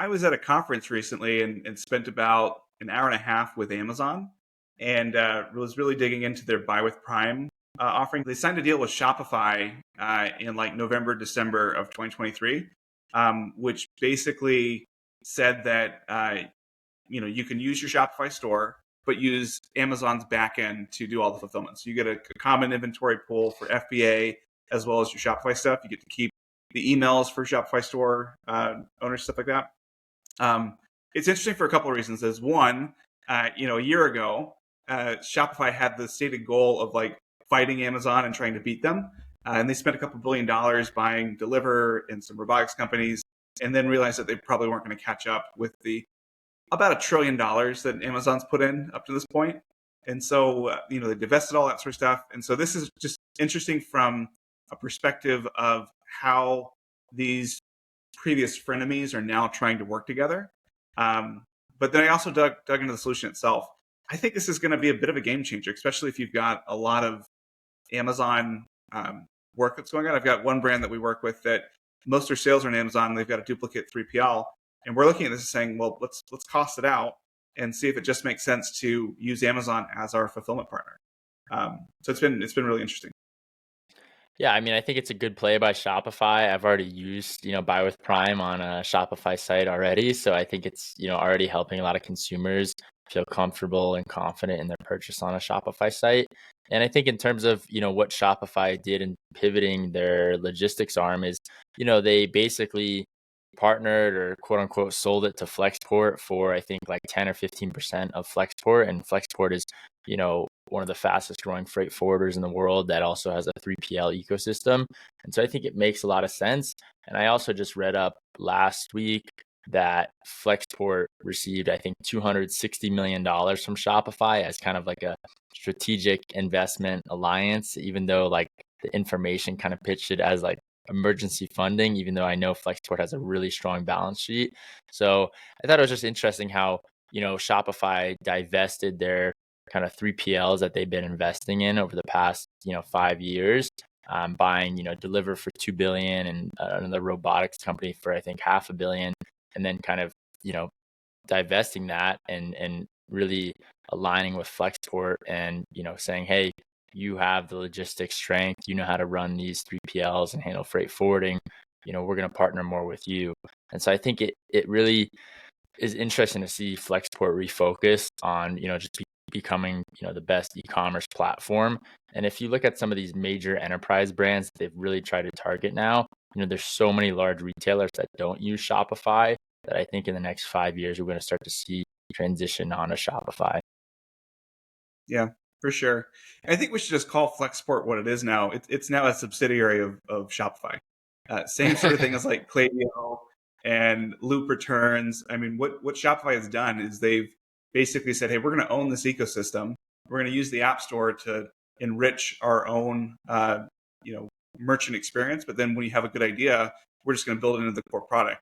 I was at a conference recently and spent about an hour and a half with Amazon and was really digging into their Buy with Prime offering. They signed a deal with Shopify in like November, December of 2023, which basically said that you can use your Shopify store, but use Amazon's backend to do all the fulfillment. So you get a common inventory pool for FBA as well as your Shopify stuff. You get to keep the emails for Shopify store owners, stuff like that. It's interesting for a couple of reasons. As one, a year ago, Shopify had the stated goal of like fighting Amazon and trying to beat them. And they spent a couple $1 billion buying Deliverr and some robotics companies, and then realized that they probably weren't going to catch up with the about $1 trillion that Amazon's put in up to this point. And so, they divested all that sort of stuff. And so this is just interesting from a perspective of how these previous frenemies are now trying to work together. But then I also dug into the solution itself. I think this is going to be a bit of a game changer, especially if you've got a lot of Amazon work that's going on. I've got one brand that we work with that most of their sales are on Amazon, and they've got a duplicate 3PL. And we're looking at this and saying, well, let's cost it out and see if it just makes sense to use Amazon as our fulfillment partner. So it's been really interesting. Yeah, I mean, I think it's a good play by Shopify. I've already used, Buy with Prime on a Shopify site already. So I think it's, already helping a lot of consumers feel comfortable and confident in their purchase on a Shopify site. And I think in terms of, what Shopify did in pivoting their logistics arm is, they basically partnered or quote unquote sold it to Flexport for I think like 10 or 15% of Flexport. And Flexport is, one of the fastest growing freight forwarders in the world that also has a 3PL ecosystem. And so I think it makes a lot of sense. And I also just read up last week that Flexport received, I think, $260 million from Shopify as kind of like a strategic investment alliance, even though like the information kind of pitched it as like emergency funding, even though I know Flexport has a really strong balance sheet. So I thought it was just interesting how, Shopify divested their kind of 3PLs that they've been investing in over the past, 5 years, buying, Deliverr for $2 billion and another robotics company for, I think, $500 million, and then kind of, divesting that and really aligning with Flexport and, saying, hey, you have the logistics strength, you know how to run these 3PLs and handle freight forwarding, we're going to partner more with you. And so I think it really is interesting to see Flexport refocus on, just becoming, the best e-commerce platform. And if you look at some of these major enterprise brands that they've really tried to target now, there's so many large retailers that don't use Shopify that I think in the next 5 years, we're going to start to see transition onto Shopify. Yeah, for sure. I think we should just call Flexport what it is now. It's now a subsidiary of Shopify. Same sort of thing as like Klaviyo and Loop Returns. I mean, what Shopify has done is they've basically said, hey, we're going to own this ecosystem. We're going to use the App Store to enrich our own, merchant experience. But then when you have a good idea, we're just going to build it into the core product.